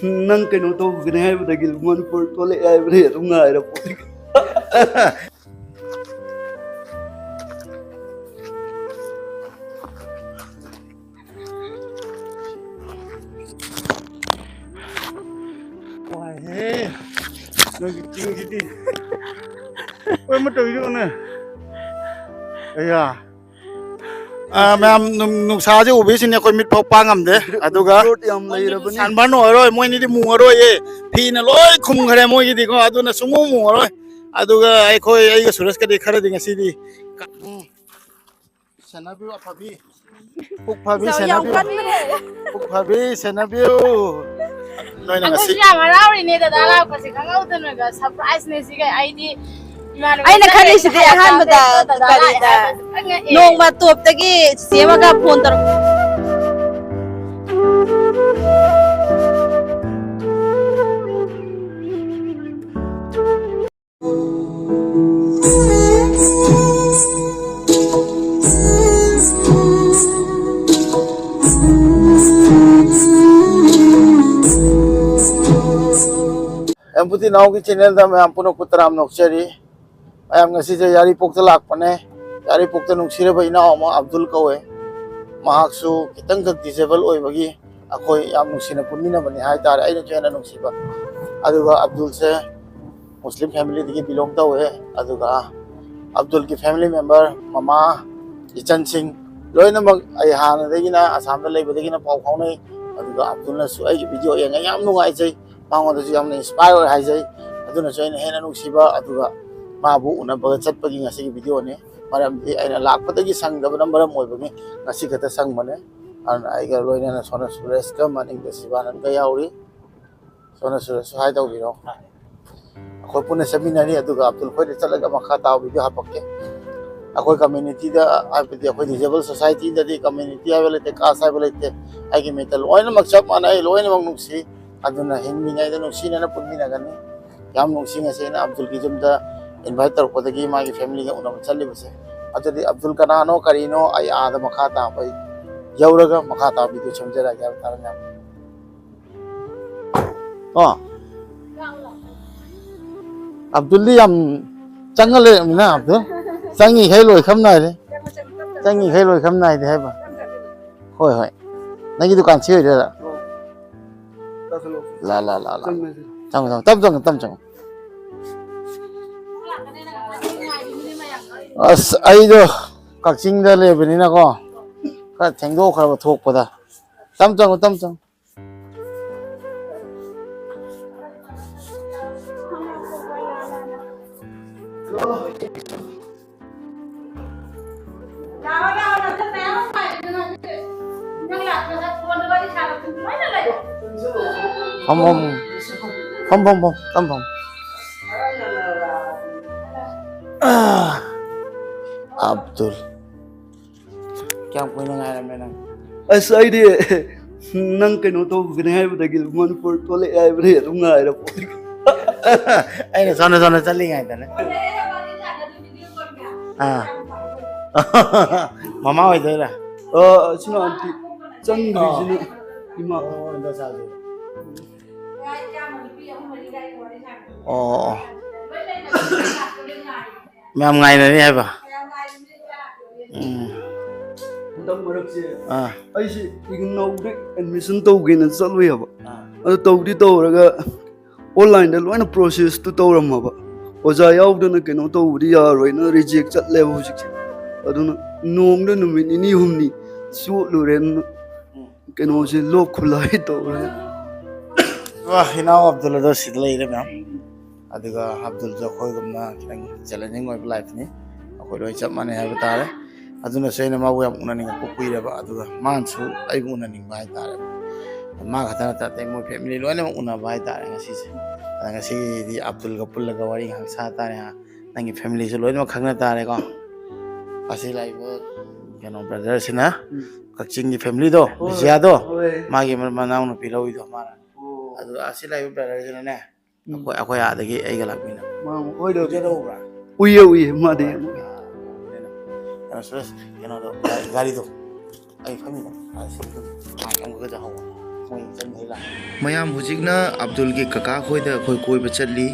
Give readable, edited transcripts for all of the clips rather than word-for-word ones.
nang keno to gine hai badagil manpur tole ai bre runga ira poli Wah, lagi tinggi di. Wah, betul itu na. Iya. Ma'am, nung sa aja ubi sini aku mit pangam deh. Aduh ga. yam lai ra bani Sanban oi, moi ni di mungaro ye. Phi na loi khum khare moi di ko aduh na sumu mungaro. Aduh ga ai khoi ai ga suras ka di khare di ngasi di. Senabiu apa bi? Puk phabi senabiu. Puk phabi senabiu. Noi na ngasi. Aku siya marawi ni dadala kasi kangau tu naga surprise ni siya ID. Ay nakalisi di ahanbada karida nong matop tagi semaga phone tar Yang putih nau ki channel dah मैं आपको कुतराम नौकरी ayam ngasi je yari pokta lak pane yari pokta nungsire ba ina ma Abdul kawe mahaksu kitang kak disable oi bagi akoi yam nungsina punmina bani hai tar aina jena nungsiba aduga Abdul se Muslim family digi belong ta we aduga Abdul ki family member mama Ichan Singh loina mag ai hana degina Assam da leiba degina pau khaunai aduga Abdul na su ai video yang yam nungai jai mangon da yam inspire hai jai aduna join hena nungsiba aduga mabu una baga chat pagi ngasi ki video ne maram di aina lak patagi sang da maram moi bagi ngasi kata sang mane an ai ga loina na sona suresh ka maning da sibanan ka yauri sona suresh hai da biro akoi pune seminary aduga Abdul khoi chalaga makha taw video hapakke akoi community da apedi akoi disabled society da di community avele te ka sai vele te ai ki metal loina makchap manai loina mang nuksi aduna hingmi ngai da nuksi na punmi na gani yam nuksi ngase na Abdul ki jumda invite tar ko dagi magi family ga una challi base adudi Abdul kanano karino ai ada makhata pai yauraga makhata video chamjara ga taranya oh Abdul li yam changale mina Abdul changi khai loi kham nai de changi khai loi kham nai de hai ba hoi hoi nagi dukan chhe de la la la la chang tam chang as ai do kakching da le bani na ko ka thengdo khara thok pada tam chang Hom tam Abdul क्या कोई ना आया मैंने asai de nang keno to gine hai badagil manpur tole ai bre runga ira poli ai sana चली गई था ना हाँ मामा हो इधर sino anti chang bi sino ima Inder साल oh मैं हम गाय नहीं है बा dam marak se ai si igno de admission to gina chalu ya ba adu tawdi tawraga online da loina process tu tawram ba oja yaudana keno tawdi ya roina reject chat level hujik aduna nom da numit ni humni su luren keno se lok khulai tawra wah hina Abdul do sidla ire ma'am aduga Abdul jo khoi gumna kirang challenging oi life ni akoi roi chap mane ha batare aduna seina ma bu yam unani ko kuira ba aduga mansu ai bu unani bai tare ma khatana ta te mo family lo ne una bai tare ngasi se ngasi di Abdul ga pul ga wari hang sa tare ha nangi family se lo ne khangna tare ko asi lai bo keno brother sina kakching gi family do bisia do magi manau no piloi do mara adu asi lai bo brother sina ne akoi adagi ai ga lakmina ma oi do je do bra uye ma de terus keno do gari do ai family asi ai ang ga ja hawa मोई चन हेला मयाम हुजिकना अब्दुल की कका खोइदा खोइ कोइबा चटली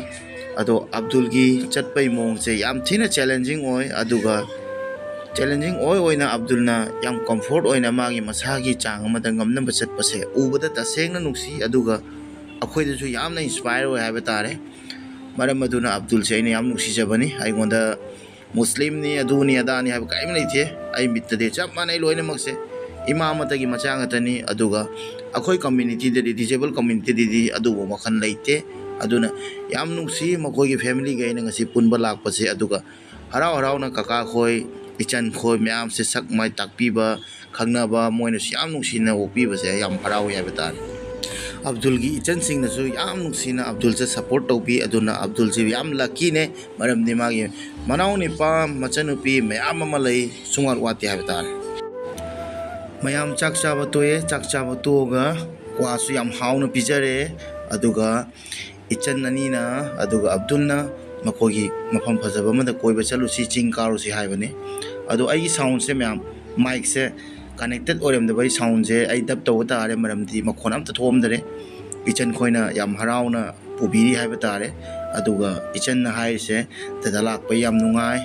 अदो अब्दुल की चटपई मोंग से याम थीना challenging ओय अदुगा challenging ओइना अब्दुलना याम comfort ओइना मागी मसागी चांग अमदा ngamnamba चटपसे उबदा तसेंगना नुक्सी अदुगा अखोइदसु यामना इंस्पायर ओय हाबे तारे मरम अदुना अब्दुल से याम नुक्सी जबनी आइगोंदा मुस्लिम नि अदुनी अदानी हाबे काइम लेथे आई मित्तदे चप मानै लोइना मक्से इमा मतगी मचांग तनी अदुगा अखोई कम्युनिटी दे डिसेबल कम्युनिटी दे अदुबो मखन लेते अदुना याम नुक्सी मखोगी फैमिली गैना ngasi पुनबा लाकपसे अदुगा हराव हरावना कका खोई इचन खोई म्याम से सक माइ ताकपीबा खंगनाबा मोइना याम नुक्सीना ओपीबसे याम हराव याबे तारे अब्दुल की इचन सिंगनसु याम नुक्सीना अब्दुल से सपोर्ट तौपी अदुना अब्दुल से याम लकी ने मरमदि मागी मनाव निपा मचनुपी म्याम अमा लई सुंगार वाते हाबे तारे मयाम चाक चाबा तोगा क्वासु याम हाउना पिजरे अदुगा इचन अनीना अदुगा अब्दुलना मखोगी मफम फजबा मदा कोइबा चलुसी चिंग कारुसी हाइबने अदु आई साउंड से म्याम माइक से कनेक्टेड ओरमदबई साउंड से आई दब तव तारे मरमदि मखोन अमता थोमदरे इचन खोइना याम हराउना पुबिरी हाइबा तारे अदुगा इचन हाइसे ददा लाकपा याम नुंगाई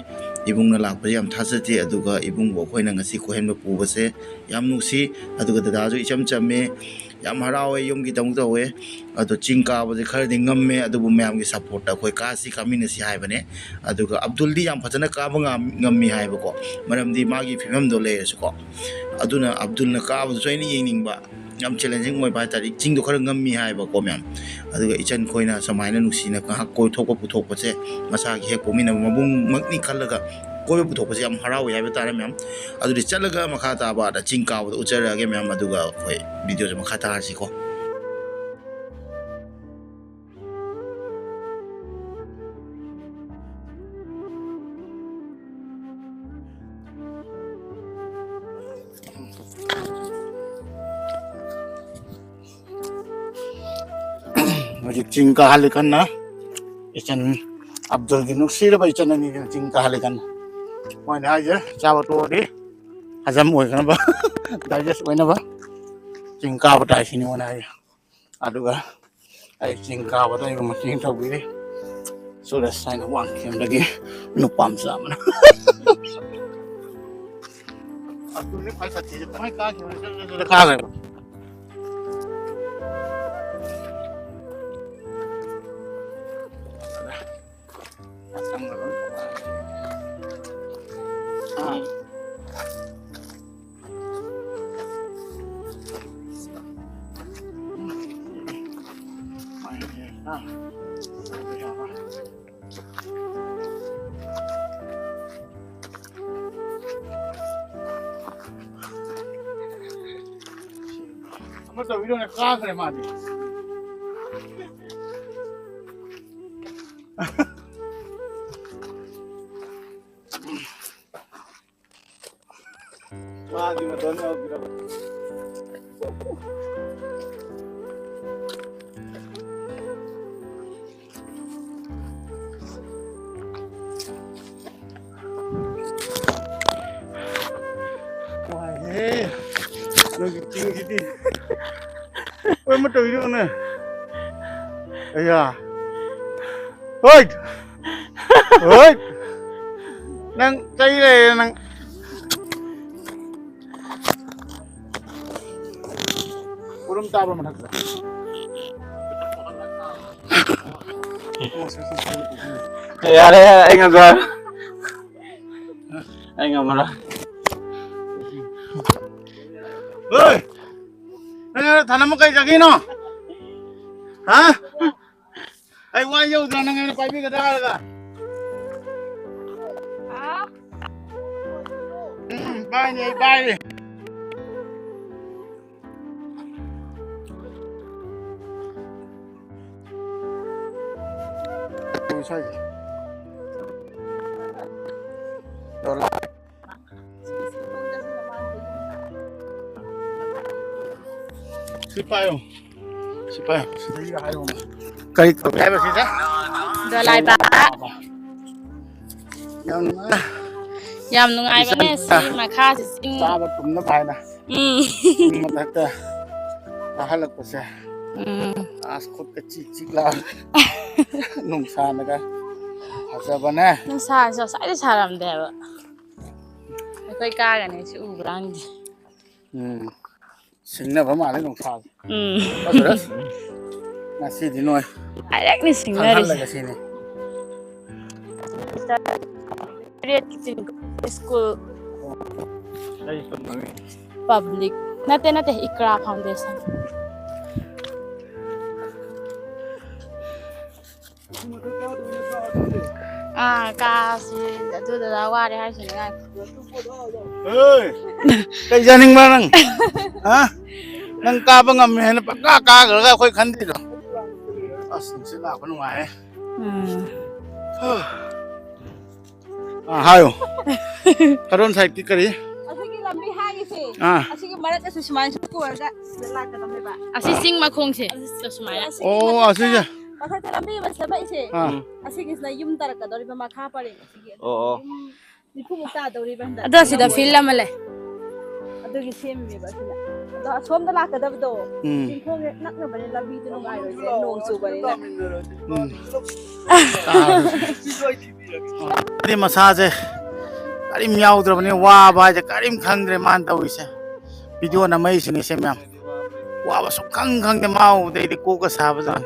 इबुंगना लाकपसे याम थासते अदुगा इबुंगबो खोइना ngasi कोहेनबा पुबसे याम नुसी अदुगा ददाजु इचम चमे याम हरावे युमगी तंग तवे अदु चिंग काबजे खरदि ngmme अदुबु म्याम की सपोर्ट अखोय कासी कामिनसी हाइबने अदुगा अब्दुल दी याम फजना काबा ngम्मी हाइबको मरमदि मागी फिल्म दो लेसको अदुना अब्दुल न काबु सोइनी येनिंगबा याम चैलेंजिंग मोय बाय तारि चिंग दो खर ngम्मी हाइबको म्याम अदुगा इचन खोइना समाइना नुसीना का कोइ थोको पुथोकपसे मसागी हेक पोमिना मबुंग मगनी खलगा कोइ पुथोकपसे याम हरावे हाइबे तारे म्याम अदुदि चलगा मखा ताबा दा चिंग काबु उचरगे म्याम अदुगा खोइ वीडियो से मखा तारसिको चिंग का हालिकन ना इचन अब्दुल की नुक्सीरबा इचन अनी चिंग का हालिकन मोइना आइजे चाबा तोदि हजम ओइगनबा डाइजेस्ट ओइनबा चिंग का बताइसिनि मोना आइ अदुगा आई चिंग का बताइ को चिंग थौबिरे सोदा साइन वांग खेमदगी नुपाम सामना अब्दुल ने पैसा तिजे पाइ का के का गयो तो वीडियो ने का करे मादी मादी में दोनों video Gini, oi mau tahu itu mana? Ayah, oi, nang cai le nang, kurang tahu mana tu. यार आएगा मरा Oi, nang tanam mo kay jagi no? Ha? Ay wayo dyan nang ngayon paibi ka talaga. Bye ni, bye. Sorry. Dola. Sipayo. Sige ayo. Kahit problema siya. Dolay ba? Yan na. Yam nungay ba ne si makha si sing. Sabat tum na pai na. Matakta. ꯍꯜꯂꯛꯄꯁꯦ ꯑꯁ ꯈꯨꯠꯀ ꯆꯤꯛ ꯆꯤꯛ ꯂꯥꯎꯔꯦ ꯅꯨꯡꯁꯥꯅꯒ ꯐꯖꯕꯅꯦ ꯅꯨꯡꯁꯥꯁꯨ ꯉꯁꯥꯏꯗꯩ ꯁꯥꯔꯝꯗꯦꯕ ꯑꯩꯈꯣꯏ ꯀꯥꯒꯅꯤ ꯁꯤ ꯎꯕ꯭ꯔꯥ ꯈꯪꯗꯦ ꯁꯤꯡꯅꯕ ꯃꯥꯜꯂꯦ ꯅꯨꯡꯁꯥꯁꯦ ꯁꯨꯔꯁ ꯉꯁꯤꯗꯤ ꯅꯣꯏ ꯗꯥꯏꯔꯦꯛꯅꯤ ꯁꯤꯡꯅꯔꯤꯁꯦ ꯈꯪꯍꯜꯂꯒ ꯁꯤꯅꯤ स्कूल पब्लिक नते नते इकरा फाउंडेशन कासी अदुदा वारे हाइसिने गाय ꯀꯩ ꯆꯥꯅꯤꯡꯕ ꯅꯪ ꯅꯪ ꯀꯥꯕ ꯉꯝꯃꯦ ꯍꯥꯏꯅ ꯄꯪꯀꯥ ꯀꯥꯈ꯭ꯔꯒ ꯑꯩꯈꯣꯏ ꯈꯟꯗ꯭ꯔꯤꯗꯣ ꯑꯁ ꯅꯨꯡꯁꯤꯠ ꯂꯥꯛꯄ ꯅꯨꯡꯉꯥꯏꯌꯦ hayo karon side ki kari ꯑꯁꯤꯒꯤ ꯂꯝꯕꯤ ꯍꯥꯏꯒꯤꯁꯦ Ah. ꯑꯁꯤꯒꯤ ꯃꯔꯛꯇꯁꯨ ꯁꯨꯃꯥꯏꯅ ꯀꯣꯏꯔꯒ ꯂꯥꯛꯀꯗꯕꯅꯦꯕ asi sing makhongse sumaya oh asija ꯃꯊꯛꯇ ꯂꯝꯕꯤ ꯑꯃ ꯁꯦꯝꯃꯛꯏꯁꯦ Ah. ꯑꯁꯤꯒꯤꯁꯤꯅ ꯌꯨꯝ ꯇꯥꯔꯛꯀꯗꯧꯔꯤꯕ ꯃꯈꯥ ꯄꯔꯦꯡ ꯑꯁꯤꯒꯤ ꯑꯣ ꯌꯨꯝ ꯅꯤꯐꯨꯃꯨꯛ ꯇꯥꯗꯧꯔꯤꯕ ꯍꯟꯗꯛ ado sida film male ꯑꯗꯨꯒꯤ ꯁꯦꯝꯃꯤꯕ ꯑꯁꯤꯅ ꯑꯗꯣ ꯑꯁꯣꯝꯗ ꯂꯥꯛꯀꯗꯕꯗꯣ ꯆꯤꯡꯈꯣꯡ ꯍꯦꯛ ꯅꯛꯅꯕꯅꯦ ꯂꯝꯕꯤꯗꯨ ꯅꯨꯡꯉꯥꯏꯔꯣꯏꯁꯦ ꯅꯣꯡ ꯆꯨꯕꯅꯤꯅ adi masage karim yaudravani waba haise karim khangdre man tawise video na mai sini se myam waba su khang khang de mau de de ko ka saba jan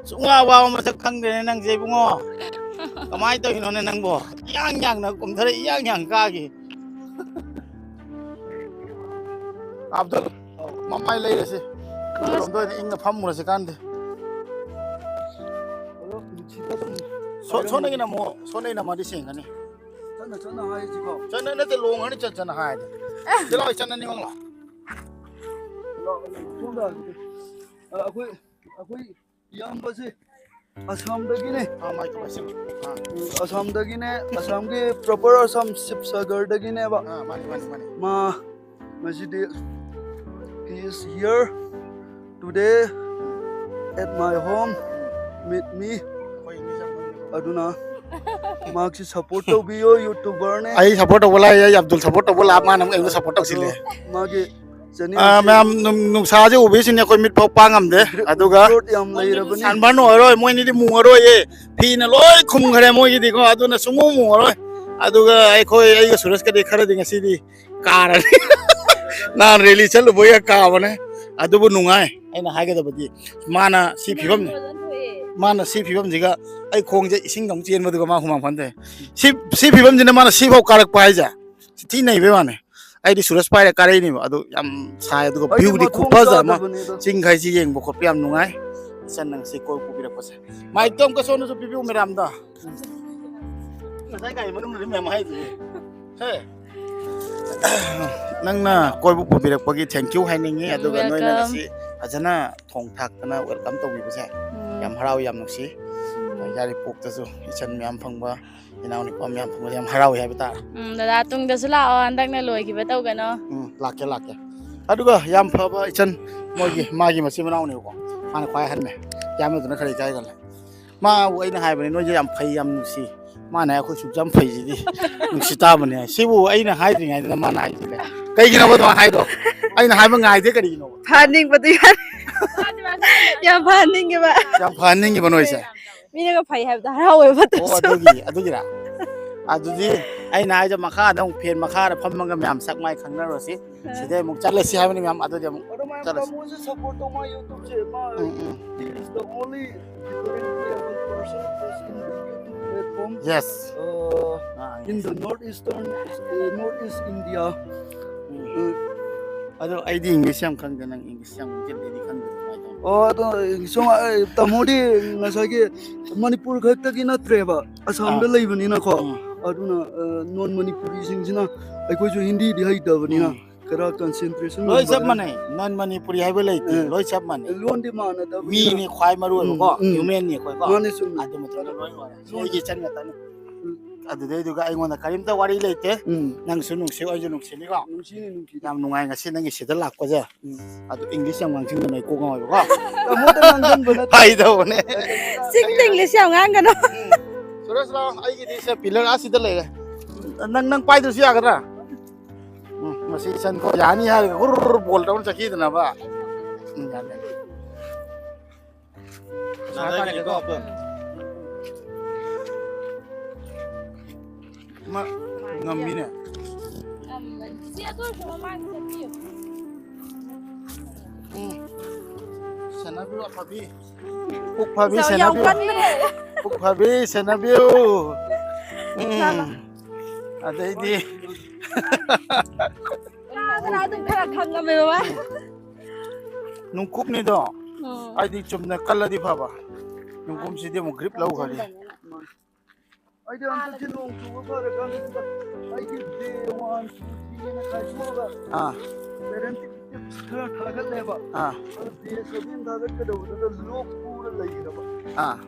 su wa wa ma sa khang de nang je bungo kamai to hino ne nang bo yang yang na kum thare yang yang ka gi abdul mamai lai rase rom do ing na pham mu se kan de so na mo so na ma di sing ani chana hai ji ko chana na te long ani chana hai de de lai chana ni ngla chunda akoi yam base asam dagi ne ha mai to basi asam dagi ne asam ke proper asam sipsagar dagi ne ba ha mani mani mani ma masjid he is here today at my home meet me koi ni sam aduna mark support to be yo youtuber ne ai support to bola ya abdul support to bola ma nam ai support to sile mage jani ma'am nung sa je ubi sin koi mit pok pangam de aduga yam lai rabani san ban no roi moi ni di mu roi ye phi na loi khum khare moi gi di ko aduna sumu mu roi aduga ai khoi ai ga suraj ka de khara ding si di kar na rally chal boya ka bane adubu nungai ai na ha ga da badi mana si phibam mana si phibam jiga ai khong je ising dong chen madu ma humang phande si phibam jina mana si phau karak pai ja ti nei be mane ai di suraj pai ka rai ni adu yam sai adu view di khupa ja ma ching khai ji yeng bo khop yam nungai san nang si koi ku bi rak pa se mai tom ka sonu su pipiu meram da sai kai manum ri mem hai ji he nang na koi bu pu bi rak pa gi thank you hai ningi adu ga noi na si ajana thong thak na welcome to bi ba se yam harau yam nuksi yari pok ta su ichan myam phangba inau ni pam yam phangba yam harau hai bata dada tung da sula on dak na loi ki ba tau gano lak ke aduga yam phaba ichan mogi magi masi manau ni ko ana khwai han me yam nu na khari jai gal ma wai na hai bani no yam phai yam nuksi ma na khu su jam phai ji di nuksi ta bani sibu ai na hai ri ngai na ma na ai le kai gi na ba to hai do ai na hai ba ngai de kari no ꯐꯥꯅꯤꯡ ꯕꯗꯨ ꯌꯥꯝ ꯐꯥꯅꯤꯡꯉꯦꯕ yam phaning gi banoi se ꯃꯤꯅꯒ ꯐꯩ ꯍꯥꯏꯕꯗ ꯍꯔꯥꯎꯋꯦꯕ oh adugira adudi ai na ai ja makha da fen makha da phamanga myam sak mai khangnaro si sidai muk chalasi habani myam adudi muk chalas Moses support to my YouTube channel. He is the only different person in the YouTube platform. yes In the northeast India. ado ai di english yam khang da nang english yam jet di khang da mai to Oh, so tamodi ngasage Manipur khaktagi natreba Assam da leibani na kho aduna non Manipuri singsina aikoi ju Hindi di haidabani na kara concentration loi sab mane non manipuri hai belai ti loi sab mane lon di mana da mi ni khwai maru ko human ni khoi ko mane sum adu matro loi loi gi chan ga ta ni adu dei du ga ai ngona karim ta wari leite nang su nung se ai ju nung se ni ko nungsi yam nungai ngasi nang si da lak ko ja adu english yam wang sing da noi ko ngoi ko tamoda nang bana hai do ne ꯁꯤꯡꯗ English ꯌꯥꯝ ꯉꯥꯡꯒꯅꯣ Suras la ai gi di se pillar asi da le nang pai du sia gadra masi san ko yani ha gur bol down chaki da na ba याने मा ngami ne senabiu apabi puk pabi senabiu adaidi nungkup ni do ai di chumna kaladi phaba nungkum si de mo grip lau khari ai de anta jin nong chu ba ra kan ai ki de wan ki na kai chu ba parent thara thaga le ba de so din da ka do da lok pura lai ra ba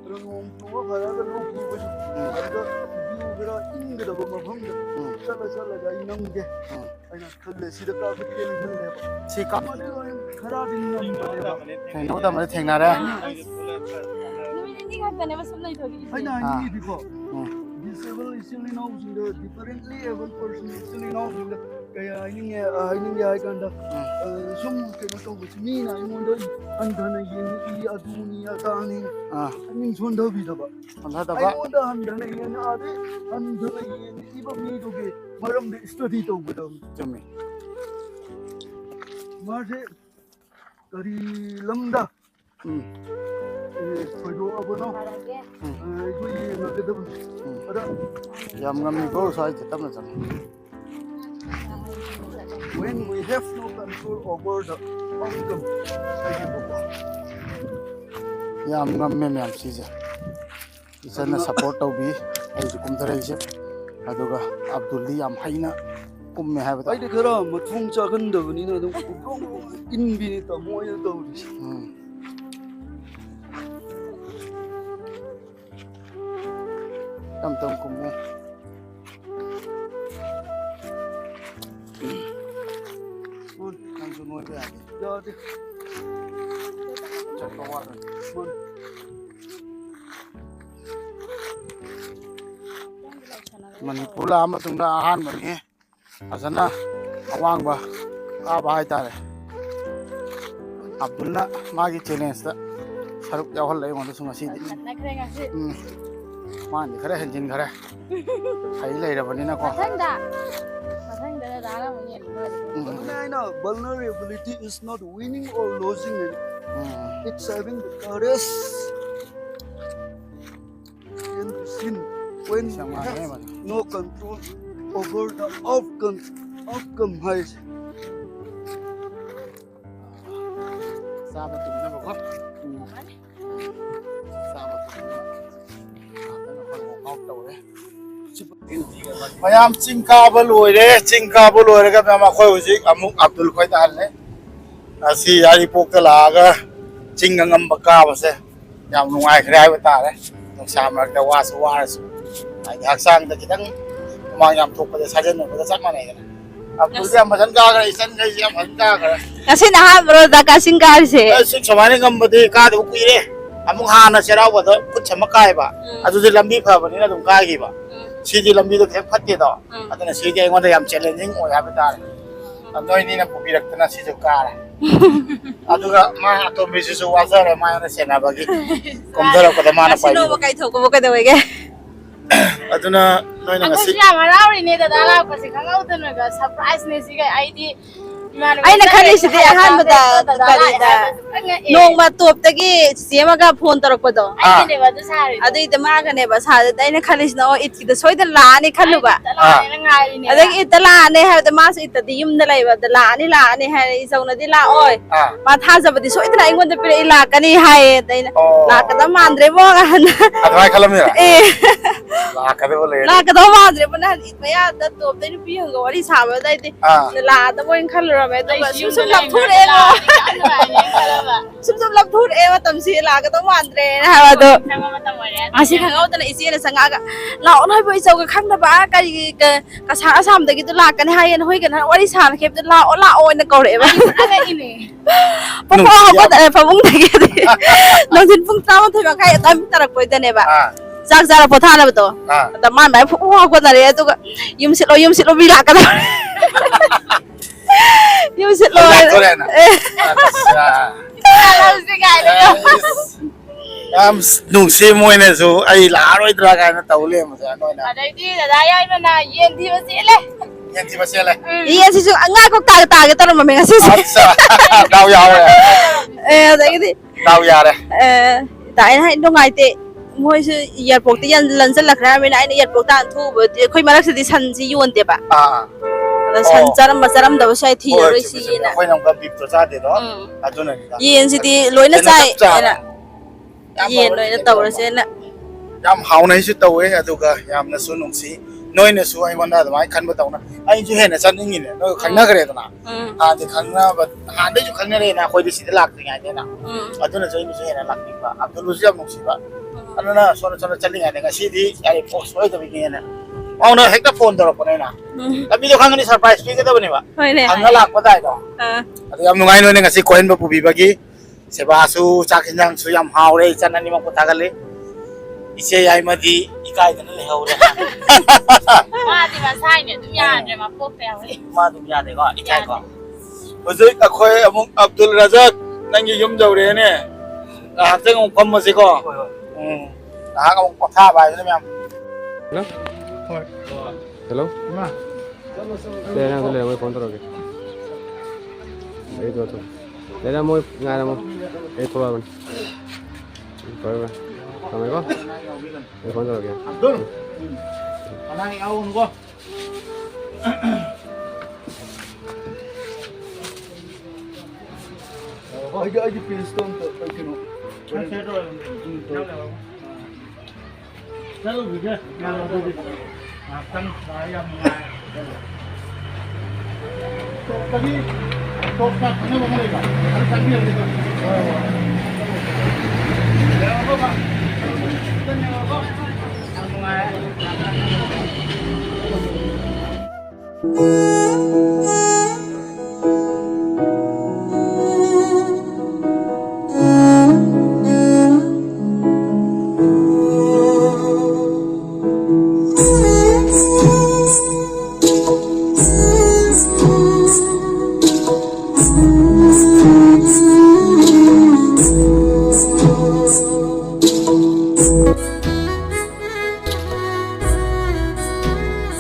ro nong chu ba ra da lok pu ba da view bra ing da ba ma phang da chala ga inam ge ai na khalle si da ka ki ken khal le ba si ka ma de khara din nam ba no da ma theng na ra ai na ni bi ko disabled easily now the differently able person easily now kaya ini ay kanda sum kena to with me na imondo andana yen I aduni atani aning sonda bi da ba anda da ba imondo andana yen ade andana yen iba mi do ge maram de study to bu da chumi mase kari lamda koido abono ko ye na de da ada yam ngami go sai tam na chang when we have no control over the outcome yam ngam me me am si je isana support to bi ai ji kum thare je aduga abdulli yam haina kum me ha ba ai de khara mathung cha kan da ni na dum in bi ni ta mo ya do ri tam tam kum mo nang ju noi ba ya de cha ko wa mon manipula ma tung da han ma ni asana awang ba ka ba hai ta re abdulna magi challenge da saruk ya hol lai mo su ngasi di man khare hanjin khare hai lai ra bani na ko vulnerability is not winning or losing it. It's having the courage and sin when you have no control over the outcome has sabat na ba ko sabat mayam chingka ba loi re chingka ba loi re ga ma khoi hujik amuk abdul khoi ta le asi yari pok ta la ga chinga ngam ba ka ba se yam nuai khrai ba ta le nong sa ma da wa su ai hak sang da kitang ma yam thok ba sa jen ba sak ma nei ga abdul ya ma jan ka ga isan ga ya ma ka ga kasi na ha bro da kasing kar se sik samane ngam ba de ka du kui re amuk ha na serau ba da put chama kai ba adu de lambi pha ba ni na dum ka gi ba sidi lambi do khep khatte do adana sidi ai ngonda yam challenging oi ha ba ta noi ni na pupi raktana si jo ka ra aduga ma to mi su wa za re ma na sena ba gi kom dara ko da ma na pai no ba kai thok ba ka da we ge aduna noi na Aku si siya marawi ni da dala kasi kangau tu naga surprise ni sih kayak ID. ai na khali si de han ba da kali da nong ma top ta gi sema ga phone tarak pa do ID ni ba tu sari. adu ita ma ga ne ba sa da ai na khali si na o it ki da soi da la ni khalu ba Ni ngai ni. adag ita la ne ha da ma sa ita di yum da lai ba da la ni ha i sau na di la oi ma tha za ba di soi da ai ngon da pira i la ka ni hai dai na la ka da mandre bo ga na adwai khalam ni eh la ka de bole la ka da mandre ba na it ma ya da top da ni pi hang ga wari sa ba dai di la da bo in khalu ra me da ba sum sum lam thu re lo sum lam thu re ma tam si la ka da mandre na ha ba do asi khang au da na isi na sanga ga la on hai bo i sau ga khang da ba ka ka sa asam da gi da la ka ni hai na hoi ga na wari sa na khep da la o na ko re ba Ada ini. pa pa ko da pa mung da gi nong jin pung ta ma thoi ba kai ta mi tarak poi da ne ba jak jara po tha na ba to da man bai phu ko da re tu ga yum sit lo bi la ka da yum sit lo ꯌꯥꯝ ꯅꯨꯡꯁꯤ ꯃꯣꯏꯅꯁꯨ ꯑꯩ ꯂꯥꯛꯑꯔꯣꯏꯗ꯭ꯔꯥ ꯀꯥꯏꯅ ꯇꯧ ꯂꯩꯔꯝꯕꯁꯦ ꯅꯣꯏꯅ ꯑꯗꯩꯗꯤ ꯗꯗꯥ ꯌꯥꯏꯃꯅ ꯌꯦꯟ ꯊꯤꯕ ꯆꯦꯜꯂꯦ ꯌꯦꯟꯊꯤꯕ ꯆꯦꯜꯂꯦ ꯌꯦꯟꯁꯤꯁꯨ ꯉꯥꯀꯣꯛ ꯇꯥꯒꯦ ꯇꯧꯔꯝꯃꯦ ꯉꯁꯤꯁꯦ ꯗꯥꯎ ꯌꯥꯎꯔꯦ ꯑꯗꯒꯤꯗꯤ ꯗꯥꯎ ꯌꯥꯔꯦ ꯑꯩꯅ ꯍꯥꯏ ꯅꯨꯡꯉꯥꯏꯇꯦ ꯃꯣꯏꯁꯨ ꯏꯌꯥꯔꯄꯣꯔꯠꯇ ꯂꯟꯁꯤꯜꯂꯛꯈ꯭ꯔꯦ ꯍꯥꯏꯕꯅꯤꯅ ꯑꯩꯅ ꯏꯌꯥꯔꯄꯣꯔꯠꯇ ꯊꯨꯕꯗꯤ ꯑꯩꯈꯣꯏ ꯃꯔꯛꯁꯤꯗꯤ ꯁꯟꯁꯤ ꯌꯣꯟꯗꯦꯕ ꯑꯗ ꯁꯟ ꯆꯥꯔꯝꯕ ꯆꯥꯔꯝꯗꯕꯁꯨ ꯑꯩ ꯊꯤꯔꯔꯣꯏꯁꯤꯅ ꯑꯩꯈꯣꯏꯅ ꯑꯃꯨꯛꯀ ꯕꯤꯞꯇꯣ ꯆꯥꯗꯦꯗꯣ ꯑꯗꯨꯅꯅꯤꯗ ꯌꯦꯟꯁꯤꯗꯤ ꯂꯣꯏꯅ ꯆꯥꯏ ꯌꯦꯟ ꯂꯣꯏꯅ ꯇꯧꯔꯁꯦꯅ ꯌꯥꯝ ꯍꯥꯎꯅꯩꯁꯨ ꯇꯧꯋꯦ ꯑꯗꯨꯒ ꯌꯥꯝꯅꯁꯨ ꯅꯨꯡꯁꯤ ꯅꯣꯏꯅꯁꯨ ꯑꯩꯉꯣꯟꯗ ꯑꯗꯨꯃꯥꯏꯅ ꯈꯟꯕ ꯇꯧꯅ ꯑꯩꯁꯨ ꯍꯦꯟꯅ ꯆꯠꯅꯤꯡꯉꯤꯅꯦ ꯅꯣꯏ ꯈꯪꯅꯈ꯭ꯔꯦꯗꯅ ꯍꯥꯟꯅꯗꯤ ꯈꯪꯅꯕ ꯍꯥꯟꯅꯗꯩꯁꯨ ꯈꯪꯅꯔꯦꯅ ꯑꯩꯈꯣꯏꯗꯤ ꯁꯤꯗ ꯂꯥꯛꯇ꯭ꯔꯤꯉꯩꯗꯅ ꯑꯗꯨꯅꯁꯨ ꯑꯩꯅꯁꯨ ꯍꯦꯟꯅ ꯂꯥꯛꯅꯤꯡꯕ ꯑꯕꯗꯨꯜꯁꯨ ꯌꯥꯝ ꯅꯨꯡꯁꯤꯕ ꯑꯗꯨꯅ ꯁꯣꯝꯗ ꯆꯠꯂꯤꯉꯩꯗ ꯉꯁꯤꯗꯤ ꯌꯥꯔꯤ ꯄꯣꯛ ꯁꯣꯏꯗꯕꯒꯤꯅꯦ ꯃꯥꯎꯅ ꯍꯦꯛꯇ ꯐꯣꯟ ꯇꯧꯔꯛꯄꯅꯦ ꯑꯩꯅ ꯂꯝꯕꯤꯗꯣ ꯈꯪꯒꯅꯤ ꯁꯔꯄ꯭ꯔꯥꯏꯖ ꯄꯤꯒꯗꯕꯅꯦꯕ ꯍꯪꯉ ꯂꯥꯛꯄ ꯇꯥꯏꯗꯣ ꯑꯗꯨ ꯌꯥꯝ ꯅꯨꯡꯉꯥꯏ ꯅꯣꯏꯅ ꯉꯁꯤ ꯀꯣꯏꯍꯟꯕ ꯄꯨꯕꯤꯕꯒꯤ ꯁꯦꯕꯥꯁꯨ ꯆꯥꯛ ꯌꯦꯟꯖꯥꯡꯁꯨ ꯌꯥꯝ ꯍꯥꯎꯔꯦ ꯏꯆꯟ ꯑꯅꯤꯃꯛꯄꯨ ꯊꯥꯒꯠꯂꯤ ꯏꯆꯦ ꯌꯥꯏꯃꯗꯤ ꯏꯀꯥꯏꯗꯅ ꯂꯩꯍꯧꯔꯦ ꯃꯥꯗꯤ ꯃꯁꯥꯏꯅꯦ ꯑꯗꯨꯝ ꯌꯥꯗ꯭ꯔꯦ ꯃꯄꯣꯛꯇ ꯌꯥꯎꯔꯦ ꯃꯥ ꯑꯗꯨꯝ ꯌꯥꯗꯦꯀꯣ ꯏꯀꯥꯏꯀꯣ ꯍꯧꯖꯤꯛ ꯑꯩꯈꯣꯏ ꯑꯃꯨꯛ ꯑꯕꯗꯨꯜ ꯔꯖꯥꯛ ꯅꯪꯒꯤ ꯌꯨꯝ ꯌꯧꯔꯦꯅꯦ ꯉꯥꯏꯍꯥꯛꯇꯪ ꯑꯃꯨꯛ ꯐꯝꯃꯁꯤꯀꯣ ꯉꯥꯏꯍꯥꯛ ꯑꯃꯨꯛ ꯄꯣꯊꯥꯕ ꯍꯥꯏꯗꯨꯅ ꯃꯌꯥꯝ हेलो ले मैं फोन करोगे ये तो ले रहा मैं गाना मैं ये थोड़ा बन करोगे समय को ये फोन करोगे Abdul mana yang awun ko Aja Pilstone to kino. Selalu juga kalau itu akan saya mulai. Tadi top kat mana mereka? Ada tadi yang